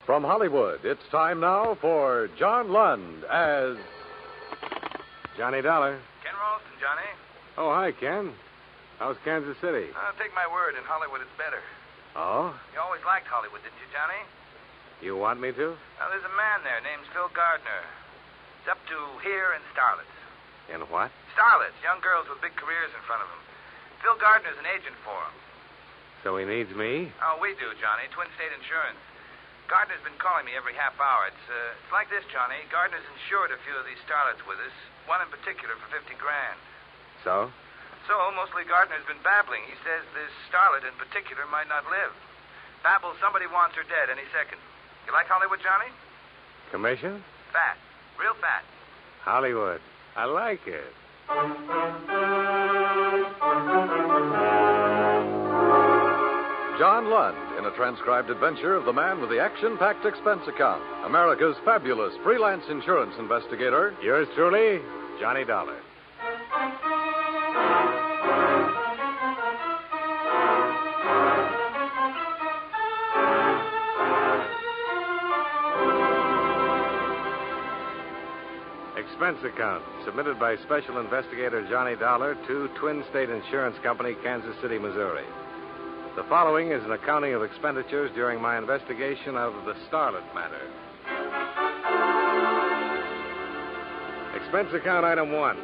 From Hollywood, it's time now for John Lund as Johnny Dollar. Ken Ralston, Johnny. Oh, hi, Ken. How's Kansas City? Take my word, in Hollywood it's better. Oh? You always liked Hollywood, didn't you, Johnny? You want me to? Now, there's a man there named Phil Gardner. He's up to here in Starlet. In what? Starlets, young girls with big careers in front of them. Phil Gardner's an agent for them. So he needs me? Oh, we do, Johnny. Twin State Insurance. Gardner's been calling me every half hour. It's like this, Johnny. Gardner's insured a few of these starlets with us. One in particular for $50,000. So? So, mostly Gardner's been babbling. He says this starlet in particular might not live. Babbles somebody wants her dead any second. You like Hollywood, Johnny? Commission? Fat. Real fat. Hollywood. I like it. John Lund in a transcribed adventure of the man with the action-packed expense account, America's fabulous freelance insurance investigator. Yours truly, Johnny Dollar. Expense account submitted by Special Investigator Johnny Dollar to Twin State Insurance Company, Kansas City, Missouri. The following is an accounting of expenditures during my investigation of the Starlet matter. Expense account item 1,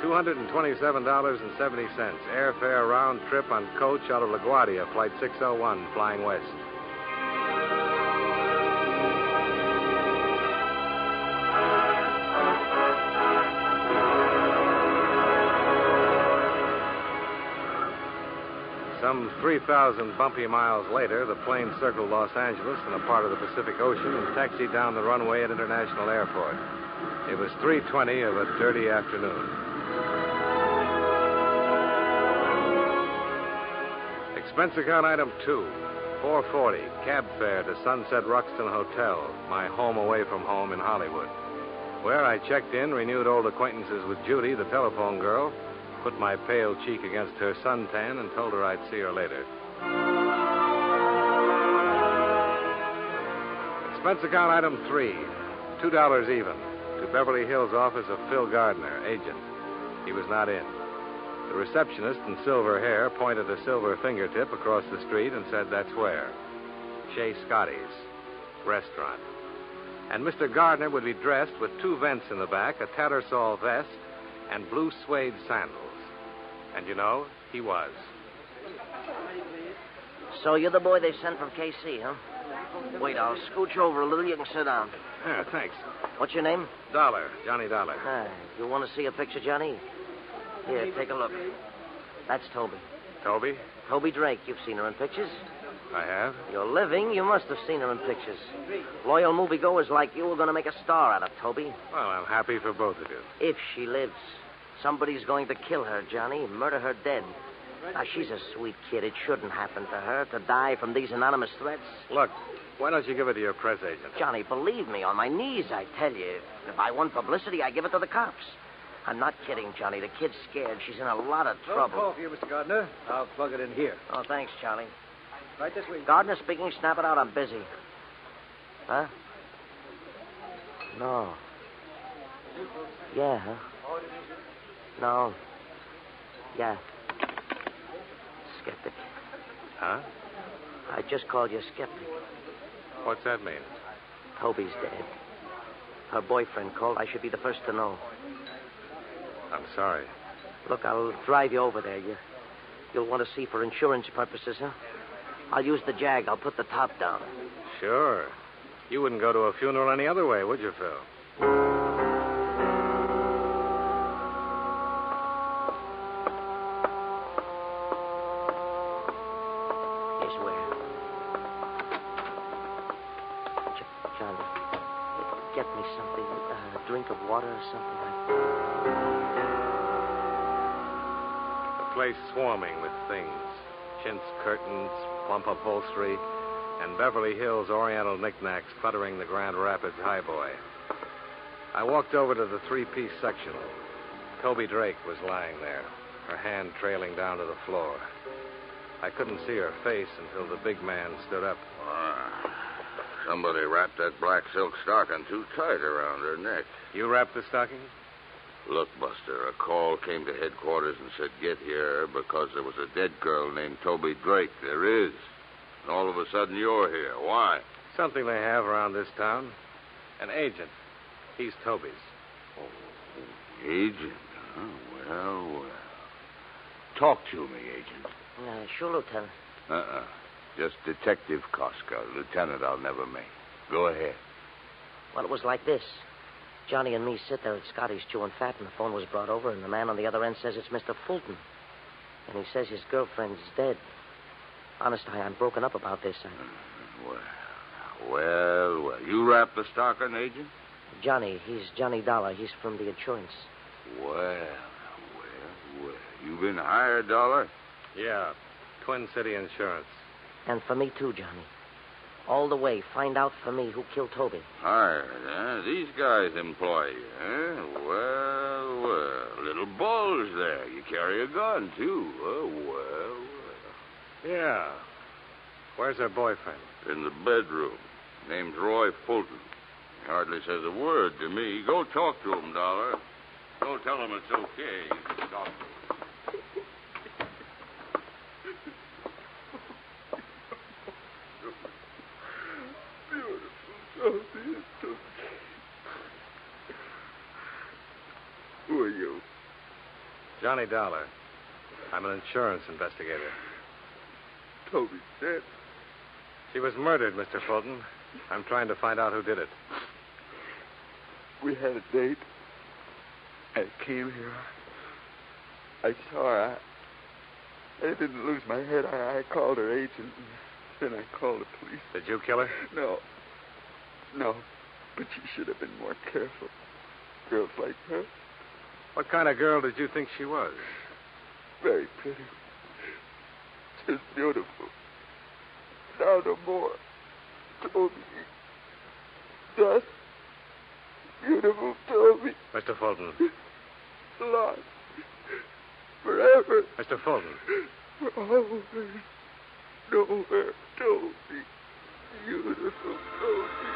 $227.70. Airfare round trip on coach out of LaGuardia, flight 601, flying west. Some 3,000 bumpy miles later, the plane circled Los Angeles in a part of the Pacific Ocean and taxied down the runway at International Airport. It was 3:20 of a dirty afternoon. Expense account item 2, $440, cab fare to Sunset Ruxton Hotel, my home away from home in Hollywood, where I checked in, renewed old acquaintances with Judy, the telephone girl, put my pale cheek against her suntan, and told her I'd see her later. Expense account item 3, $2 even, to Beverly Hills office of Phil Gardner, agent. He was not in. The receptionist in silver hair pointed a silver fingertip across the street and said, "That's where. Chez Scotty's restaurant." And Mr. Gardner would be dressed with 2 vents in the back, a Tattersall vest, and blue suede sandals. And you know, he was. So you're the boy they sent from KC, huh? Wait, I'll scooch over a little. You can sit down. Yeah, thanks. What's your name? Dollar, Johnny Dollar. You want to see a picture, Johnny? Here, take a look. That's Toby. Toby? Toby Drake. You've seen her in pictures. I have. You're living. You must have seen her in pictures. Loyal moviegoers like you are going to make a star out of Toby. Well, I'm happy for both of you. If she lives. Somebody's going to kill her, Johnny, murder her dead. Now, she's a sweet kid. It shouldn't happen to her to die from these anonymous threats. Look, why don't you give it to your press agent? Johnny, believe me, on my knees, I tell you. If I want publicity, I give it to the cops. I'm not kidding, Johnny. The kid's scared. She's in a lot of trouble. Call for you, Mr. Gardner. I'll plug it in here. Oh, thanks, Charlie. Right this way. Gardner speaking. Snap it out. I'm busy. Huh? No. Yeah, huh? No. Yeah. Skeptic. Huh? I just called you a skeptic. What's that mean? Toby's dead. Her boyfriend called. I should be the first to know. I'm sorry. Look, I'll drive you over there. You'll want to see for insurance purposes, huh? I'll use the Jag. I'll put the top down. Sure. You wouldn't go to a funeral any other way, would you, Phil? Get me something, a drink of water or something like that. The place swarming with things. Chintz curtains, plump upholstery, and Beverly Hills Oriental knickknacks cluttering the Grand Rapids highboy. I walked over to the 3-piece section. Toby Drake was lying there, her hand trailing down to the floor. I couldn't see her face until the big man stood up. Somebody wrapped that black silk stocking too tight around her neck. You wrapped the stocking? Look, Buster, a call came to headquarters and said get here because there was a dead girl named Toby Drake. There is. And all of a sudden you're here. Why? Something they have around this town. An agent. He's Toby's. Oh, agent? Oh, well. Talk to me, agent. Sure, Lieutenant. Just Detective Koska. Lieutenant, I'll never make. Go ahead. Well, it was like this. Johnny and me sit there at Scotty's chewing fat, and the phone was brought over, and the man on the other end says it's Mr. Fulton. And he says his girlfriend's dead. Honest, I'm broken up about this. Well. You wrapped the stocking, agent? Johnny. He's Johnny Dollar. He's from the insurance. Well. You been hired, Dollar? Yeah. Twin City Insurance. And for me, too, Johnny. All the way. Find out for me who killed Toby. Hired, huh? These guys employ you, huh? Well. Little bulge there. You carry a gun, too. Oh, well. Yeah. Where's her boyfriend? In the bedroom. Name's Roy Fulton. He hardly says a word to me. Go talk to him, Dollar. Go tell him it's okay. You can talk to him. Who are you? Johnny Dollar. I'm an insurance investigator. Toby's dead. She was murdered, Mr. Fulton. I'm trying to find out who did it. We had a date. I came here. I saw her. I didn't lose my head. I called her agent, and then I called the police. Did you kill her? No. But she should have been more careful. Girls like her. What kind of girl did you think she was? Very pretty. Just beautiful. Now no more. Toby. Just beautiful Toby. Mr. Fulton. Lost. Forever. Mr. Fulton. For always. Nowhere. Toby. Beautiful Toby.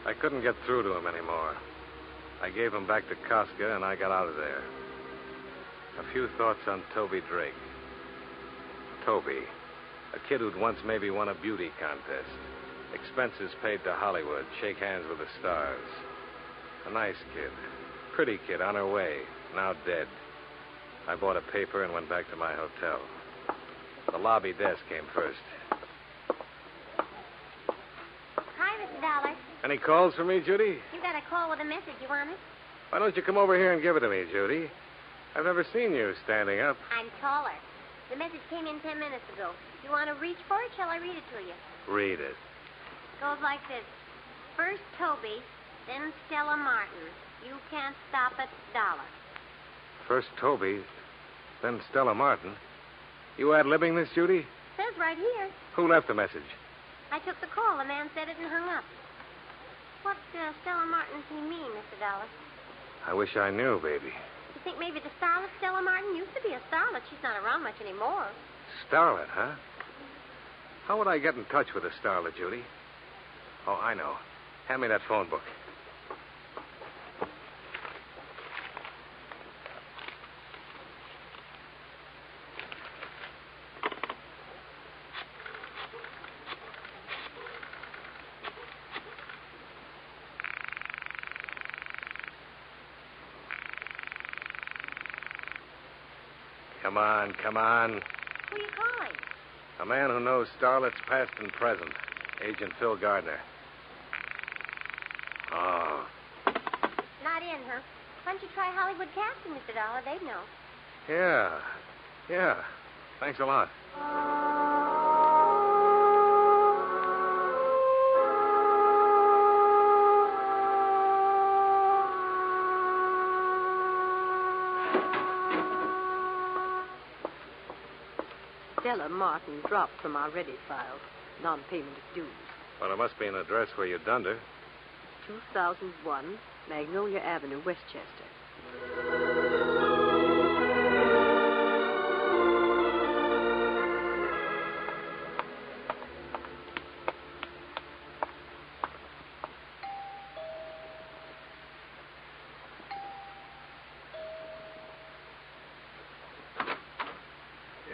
I couldn't get through to him anymore. I gave him back to Koska, and I got out of there. A few thoughts on Toby Drake. Toby, a kid who'd once maybe won a beauty contest. Expenses paid to Hollywood, shake hands with the stars. A nice kid. Pretty kid on her way, now dead. I bought a paper and went back to my hotel. The lobby desk came first. Hi, Mr. Dollar. Any calls for me, Judy? You got a call with a message. You want it? Why don't you come over here and give it to me, Judy? I've never seen you standing up. I'm taller. The message came in 10 minutes ago. You want to reach for it? Shall I read it to you? Read it. Goes like this. First Toby, then Stella Martin. You can't stop it, Dollar. First Toby, then Stella Martin. You ad-libbing this, Judy? Says right here. Who left the message? I took the call. The man said it and hung up. What Stella Martin does he mean, Mr. Dollar? I wish I knew, baby. You think maybe the starlet Stella Martin used to be a starlet? She's not around much anymore. Starlet, huh? How would I get in touch with a starlet, Judy? Oh, I know. Hand me that phone book. Come on. Who are you calling? A man who knows starlets past and present. Agent Phil Gardner. Oh. Not in, huh? Why don't you try Hollywood casting, Mr. Dollar? They'd know. Yeah. Thanks a lot. Stella Martin dropped from our ready file. Non-payment of dues. Well, there must be an address where you dunned her. 2001 Magnolia Avenue, Westchester.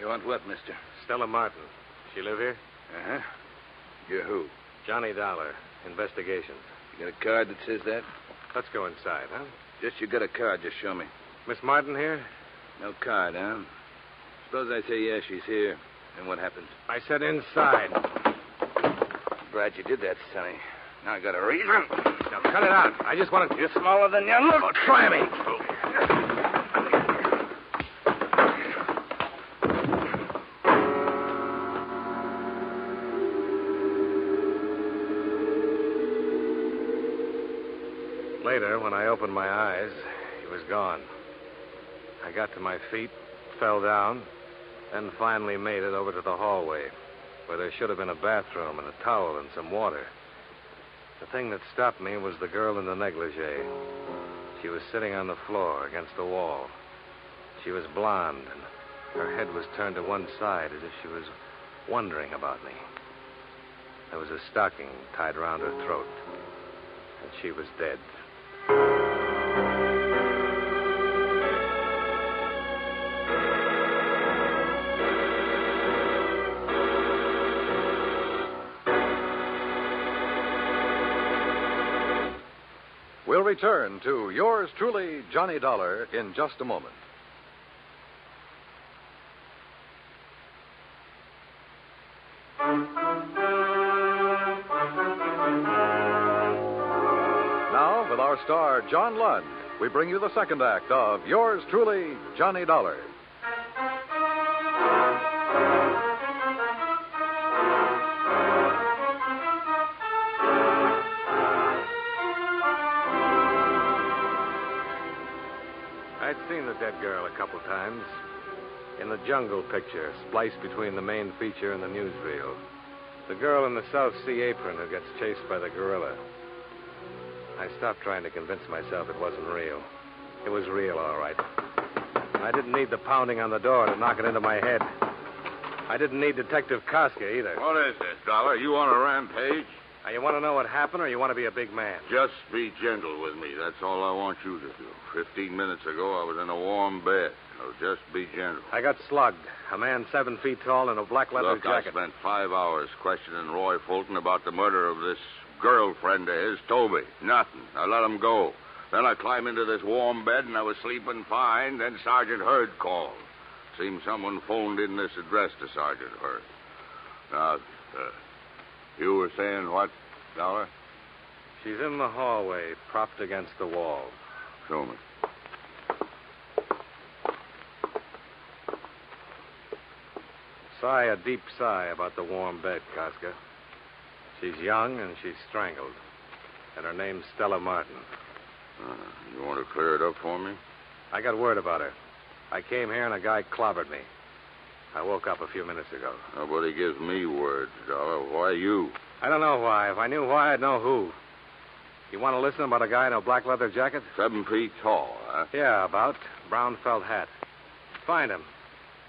You want what, mister? Stella Martin. She live here? Uh-huh. You're who? Johnny Dollar. Investigations. You got a card that says that? Let's go inside, huh? Just you got a card. Just show me. Miss Martin here? No card, huh? Suppose I say yes, she's here. Then what happens? I said inside. Glad you did that, Sonny. Now I got a reason. Now cut it out. I just want to... You're smaller than you look. Oh, try me. Later, when I opened my eyes, he was gone. I got to my feet, fell down, then finally made it over to the hallway, where there should have been a bathroom and a towel and some water. The thing that stopped me was the girl in the negligee. She was sitting on the floor against the wall. She was blonde, and her head was turned to one side as if she was wondering about me. There was a stocking tied around her throat, and she was dead. We'll return to yours truly, Johnny Dollar, in just a moment. Now, with our star, John Lund, we bring you the second act of yours truly, Johnny Dollar. I'd seen the dead girl a couple times. In the jungle picture, spliced between the main feature and the newsreel. The girl in the South Sea apron who gets chased by the gorilla. I stopped trying to convince myself it wasn't real. It was real, all right. I didn't need the pounding on the door to knock it into my head. I didn't need Detective Koska either. What is this, Dollar? You on a rampage? Now, you want to know what happened, or you want to be a big man? Just be gentle with me. That's all I want you to do. 15 minutes ago, I was in a warm bed. So just be gentle. I got slugged. A man 7 feet tall in a black leather jacket. I spent 5 hours questioning Roy Fulton about the murder of this girlfriend of his, Toby. Nothing. I let him go. Then I climbed into this warm bed, and I was sleeping fine. Then Sergeant Hurd called. Seems someone phoned in this address to Sergeant Hurd. Now, you were saying what, Dollar? She's in the hallway, propped against the wall. Show me. Sigh a deep sigh about the warm bed, Koska. She's young and she's strangled. And her name's Stella Martin. You want to clear it up for me? I got word about her. I came here and a guy clobbered me. I woke up a few minutes ago. Nobody gives me words, Dollar. Why you? I don't know why. If I knew why, I'd know who. You want to listen about a guy in a black leather jacket? 7 feet tall, huh? Yeah, about. Brown felt hat. Find him.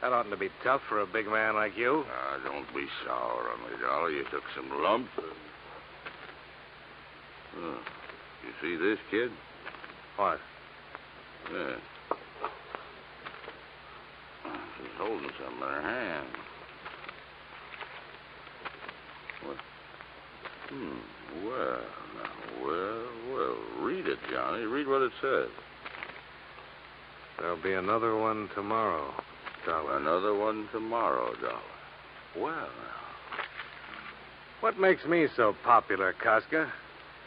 That oughtn't to be tough for a big man like you. Don't be sour on me, Dollar. You took some lumps. You see this, kid? What? Yeah. She's holding something in her hand. What? Well. Read it, Johnny. Read what it says. There'll be another one tomorrow, Dollar. Another one tomorrow, Dollar. Well, now. What makes me so popular, Koska?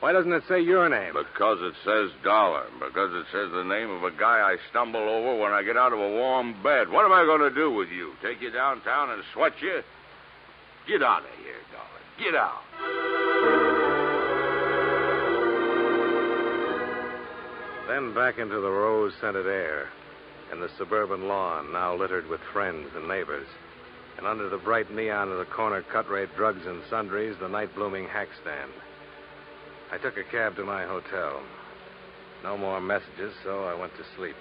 Why doesn't it say your name? Because it says Dollar. Because it says the name of a guy I stumble over when I get out of a warm bed. What am I going to do with you? Take you downtown and sweat you? Get out of here, Dollar. Get out. Then back into the rose-scented air and the suburban lawn now littered with friends and neighbors. And under the bright neon of the corner cut-rate drugs and sundries, the night-blooming hack stand. I took a cab to my hotel. No more messages, so I went to sleep.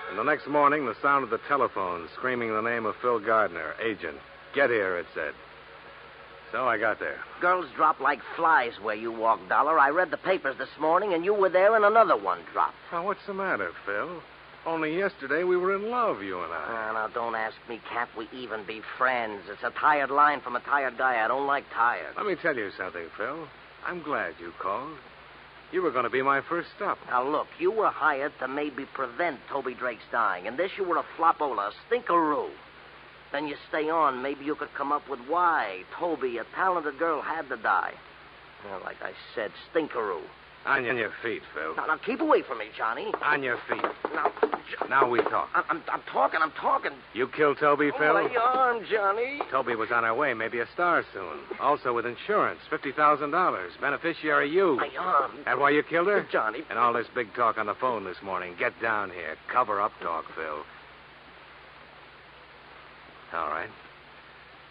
And the next morning, the sound of the telephone screaming the name of Phil Gardner, agent. Get here, it said. So I got there. Girls drop like flies where you walk, Dollar. I read the papers this morning, and you were there, and another one dropped. Now, what's the matter, Phil? Only yesterday we were in love, you and I. Now, don't ask me. Can't we even be friends? It's a tired line from a tired guy. I don't like tired. Let me tell you something, Phil. I'm glad you called. You were going to be my first stop. Now, look, you were hired to maybe prevent Toby Drake's dying, and this you were a flopola, a stinkeroo. Then you stay on, maybe you could come up with why Toby, a talented girl, had to die. Well, like I said, stinkeroo. On your feet, Phil. Now, keep away from me, Johnny. On your feet. Now, Now we talk. I'm talking. You killed Toby, Phil? My arm, Johnny. Toby was on our way, maybe a star soon. Also with insurance, $50,000. Beneficiary you. My arm. That why you killed her? Johnny. And all this big talk on the phone this morning. Get down here. Cover up talk, Phil. All right.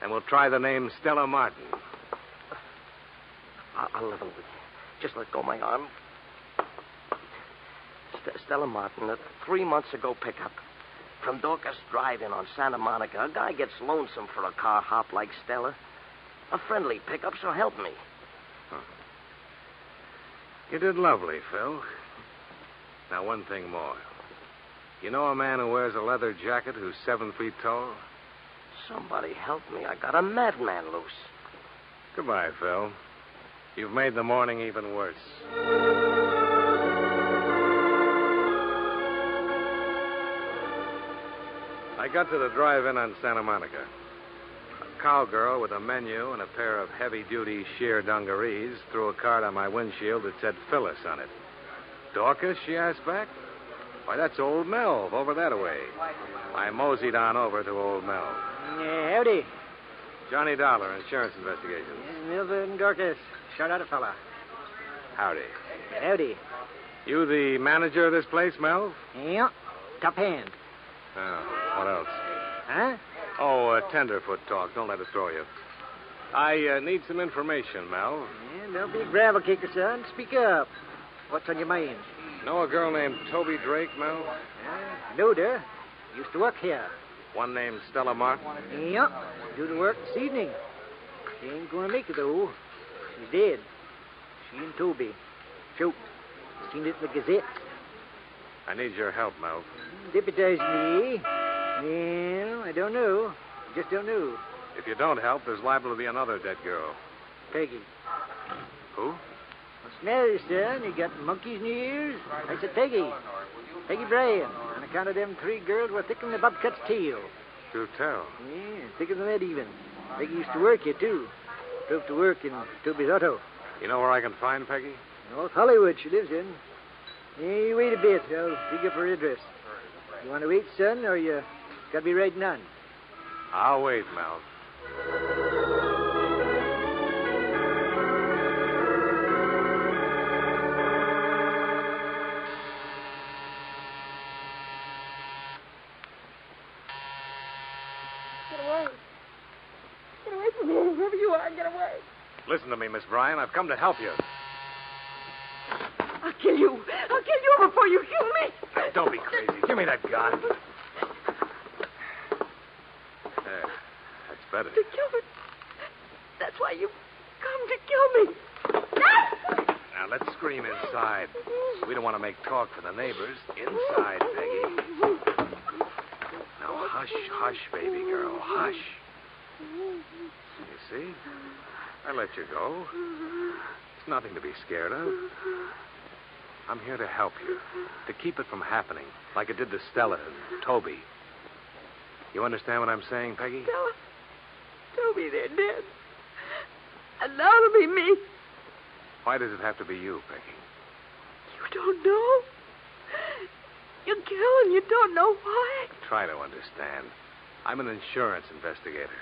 And we'll try the name Stella Martin. I'll level with you. Just let go of my arm. Stella Martin, a 3 months ago pickup. From Dorcas Drive-In on Santa Monica. A guy gets lonesome for a car hop like Stella. A friendly pickup, so help me. Huh. You did lovely, Phil. Now, one thing more. You know a man who wears a leather jacket who's 7 feet tall? Somebody help me. I got a madman loose. Goodbye, Phil. You've made the morning even worse. I got to the drive-in on Santa Monica. A cowgirl with a menu and a pair of heavy-duty sheer dungarees threw a card on my windshield that said Phyllis on it. Dorcas, she asked back. Why, that's old Melv over that way. I moseyed on over to old Melv. Howdy. Johnny Dollar, insurance investigations. Milva and Dorcas. Shout out a fella. Howdy. Howdy. You the manager of this place, Melv? Yeah. Top hand. Oh, what else? Huh? Oh, tenderfoot talk. Don't let it throw you. I need some information, Melv. Yeah, don't be a gravel kicker, son. Speak up. What's on your mind? Know a girl named Toby Drake, Melv? Knowed her. Used to work here. One named Stella Martin? Yep. Do the work this evening. She ain't going to make it, though. She's dead. She and Toby. Shoot. Seen it in the Gazette. I need your help, Melv. Deputize me. Well, I don't know. Just don't know. If you don't help, there's liable to be another dead girl. Peggy. Who? What's the matter, son? You got monkeys in your ears? I said Peggy. Peggy Bryan. On account of them 3 girls were thicker than the bobcat's tail. Do tell. Yeah, thicker than that even. Peggy used to work here, too. Drove to work in Toby's auto. You know where I can find Peggy? North Hollywood she lives in. Yeah, you wait a bit. I'll dig up her address. You want to wait, son, or you got to be riding on? I'll wait, Melv. Get away from me, whoever you are. Get away. Listen to me, Miss Bryan. I've come to help you. I'll kill you. I'll kill you before you kill me. Now, don't be crazy. Give me that gun. There. That's better. To kill me. That's why you come to kill me. Now, let's scream inside. We don't want to make talk for the neighbors. Inside, Peggy. Now, hush, hush, baby girl. Hush. You see? I let you go. It's nothing to be scared of. I'm here to help you. To keep it from happening, like it did to Stella and Toby. You understand what I'm saying, Peggy? Stella, Toby, they're dead. And now it'll be me. Why does it have to be you, Peggy? You don't know? You kill and you don't know why? Try to understand. I'm an insurance investigator.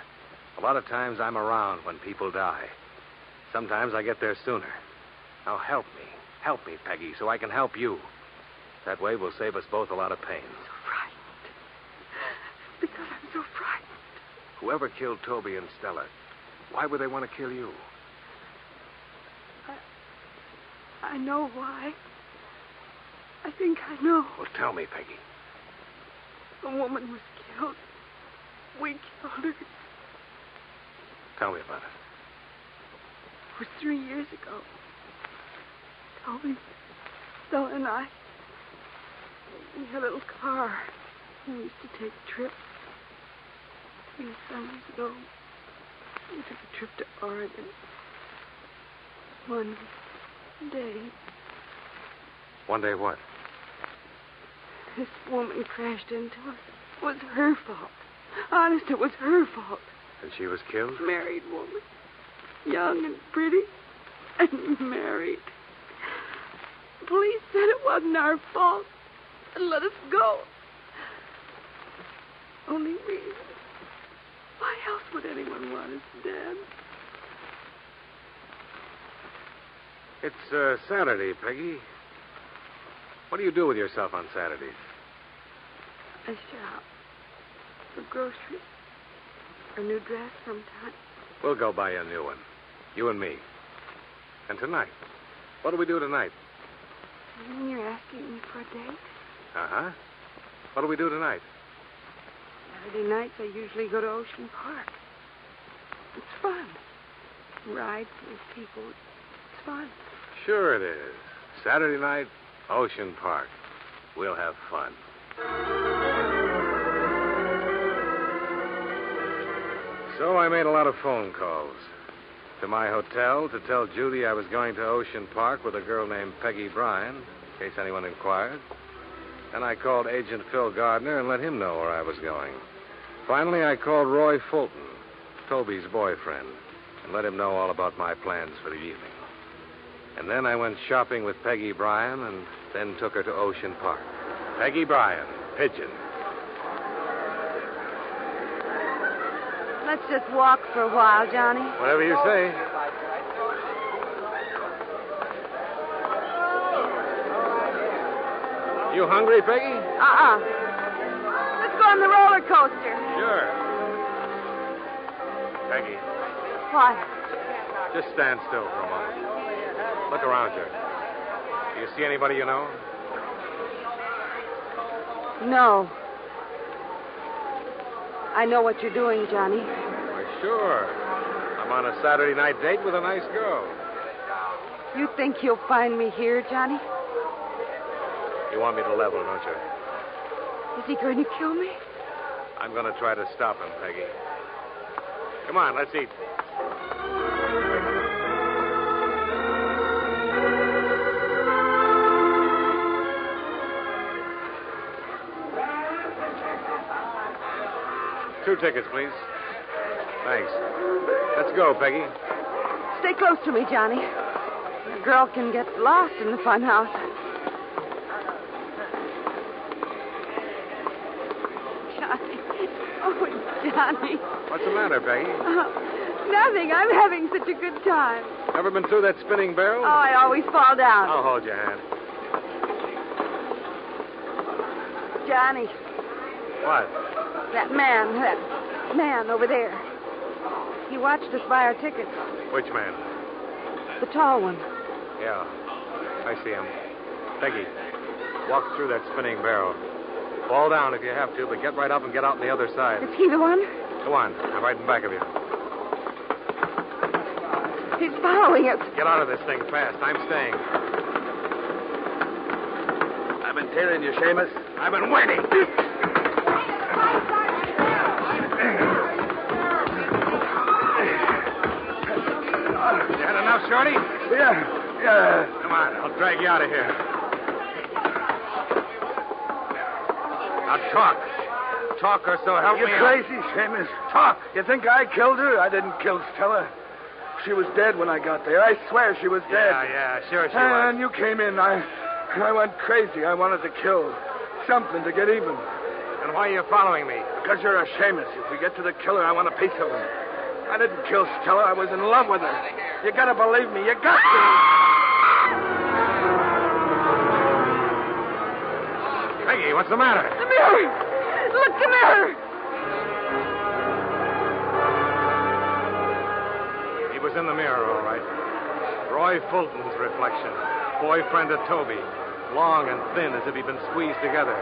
A lot of times I'm around when people die. Sometimes I get there sooner. Now help me. Help me, Peggy, so I can help you. That way we'll save us both a lot of pain. So frightened. Because I'm so frightened. Whoever killed Toby and Stella, why would they want to kill you? I know why. I think I know. Well, tell me, Peggy. A woman was killed. We killed her. Tell me about it. was 3 years ago. Toby, Stella, and I, we had a little car. We used to take trips. 3 summers ago, we took a trip to Oregon. One day. One day what? This woman crashed into us. It was her fault. Honest, it was her fault. And she was killed? Married woman. Young and pretty. And married. The police said it wasn't our fault. And let us go. Only reason. Why else would anyone want us dead? It's Saturday, Peggy. What do you do with yourself on Saturdays? I shop. For groceries. A new dress sometime. We'll go buy you a new one. You and me. And tonight? What do we do tonight? You mean you're asking me for a date? Uh-huh. What do we do tonight? Saturday nights I usually go to Ocean Park. It's fun. Rides with people. It's fun. Sure it is. Saturday night, Ocean Park. We'll have fun. So I made a lot of phone calls. To my hotel to tell Judy I was going to Ocean Park with a girl named Peggy Bryan, in case anyone inquired. Then I called Agent Phil Gardner and let him know where I was going. Finally, I called Roy Fulton, Toby's boyfriend, and let him know all about my plans for the evening. And then I went shopping with Peggy Bryan and then took her to Ocean Park. Peggy Bryan, Pigeon. Let's just walk for a while, Johnny. Whatever you say. You hungry, Peggy? Let's go on the roller coaster. Sure. Peggy, What? just stand still for a moment. Look around you. Do you see anybody you know? No. I know what you're doing, Johnny. Why, sure. I'm on a Saturday night date with a nice girl. You think you'll find me here, Johnny? You want me to level, don't you? Is he going to kill me? I'm going to try to stop him, Peggy. Come on, let's eat. Two tickets, please. Thanks. Let's go, Peggy. Stay close to me, Johnny. A girl can get lost in the fun house. Johnny. Oh, Johnny. What's the matter, Peggy? Nothing. I'm having such a good time. Ever been through that spinning barrel? Oh, I always fall down. I'll hold your hand. Johnny. What? That man over there. He watched us buy our tickets. Which man? The tall one. Yeah, I see him. Peggy, walk through that spinning barrel. Fall down if you have to, but get right up and get out on the other side. Is he the one? Go on. I'm right in back of you. He's following us. Get out of this thing fast. I'm staying. I've been tearing you, Seamus. I've been waiting. You had enough, Shorty? Yeah. Come on, I'll drag you out of here. Now talk. Talk or so help me. You're crazy, Seamus. Talk. You think I killed her? I didn't kill Stella. She was dead when I got there. I swear she was dead. Yeah, sure she And was. you came in. I went crazy. I wanted to kill. Something to get even. And why are you following me? Because you're a Seamus. If we get to the killer, I want a piece of him. I didn't kill Stella. I was in love with her. You gotta believe me. You got to. Peggy, what's the matter? The mirror! Look, the mirror! He was in the mirror, all right. Roy Fulton's reflection. Boyfriend of Toby. Long and thin as if he'd been squeezed together,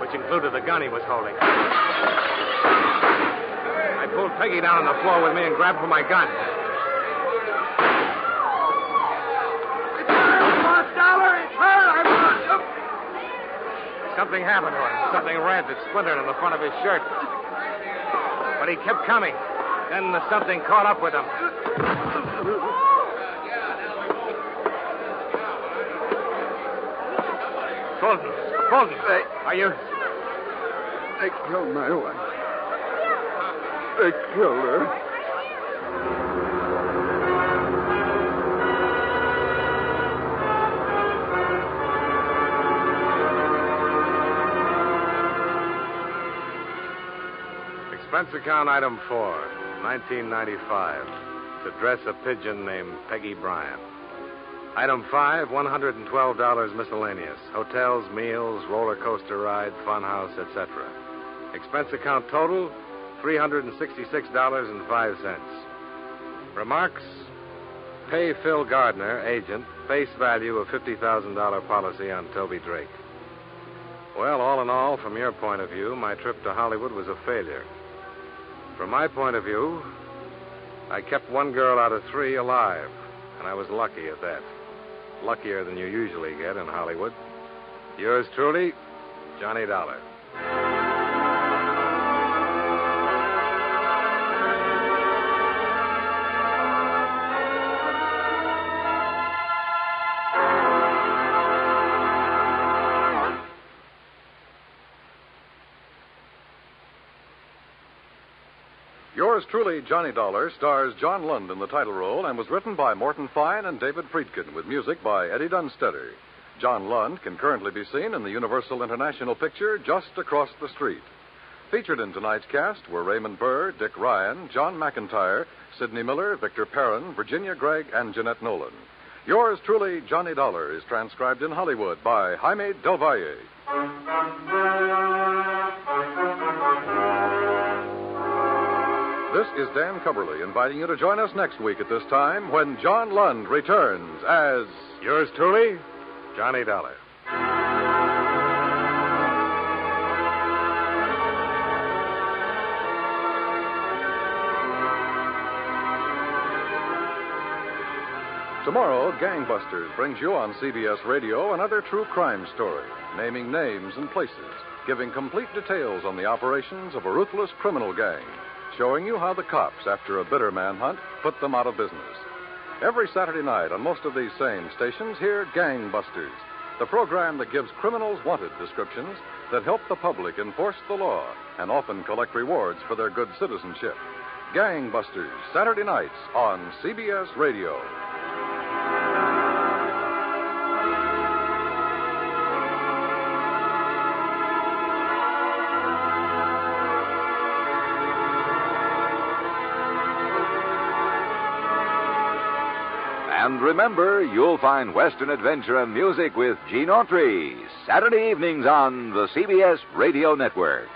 which included the gun he was holding. I pulled Peggy down on the floor with me and grabbed for my gun. Something happened to him. Something red that splintered on the front of his shirt. But he kept coming. Then the something caught up with him. Fulton, are you... They killed my wife. They killed her. Expense account item 4, 1995. To dress a pigeon named Peggy Bryant. Item 5, $112 miscellaneous. Hotels, meals, roller coaster ride, funhouse, etc. Expense account total, $366.05. Remarks, pay Phil Gardner, agent, face value of $50,000 policy on Toby Drake. Well, all in all, from your point of view, my trip to Hollywood was a failure. From my point of view, I kept one girl out of 3 alive, and I was lucky at that. Luckier than you usually get in Hollywood. Yours truly, Johnny Dollar. Yours truly, Johnny Dollar, stars John Lund in the title role and was written by Morton Fine and David Friedkin with music by Eddie Dunstetter. John Lund can currently be seen in the Universal International picture Just Across the Street. Featured in tonight's cast were Raymond Burr, Dick Ryan, John McIntyre, Sidney Miller, Victor Perrin, Virginia Gregg, and Jeanette Nolan. Yours truly, Johnny Dollar, is transcribed in Hollywood by Jaime Del Valle. This is Dan Cubberly inviting you to join us next week at this time when John Lund returns as... Yours truly, Johnny Dollar. Tomorrow, Gangbusters brings you on CBS Radio another true crime story, naming names and places, giving complete details on the operations of a ruthless criminal gang, showing you how the cops, after a bitter manhunt, put them out of business. Every Saturday night on most of these same stations, hear Gangbusters, the program that gives criminals wanted descriptions that help the public enforce the law and often collect rewards for their good citizenship. Gangbusters, Saturday nights on CBS Radio. And remember, you'll find Western adventure and music with Gene Autry, Saturday evenings on the CBS Radio Network.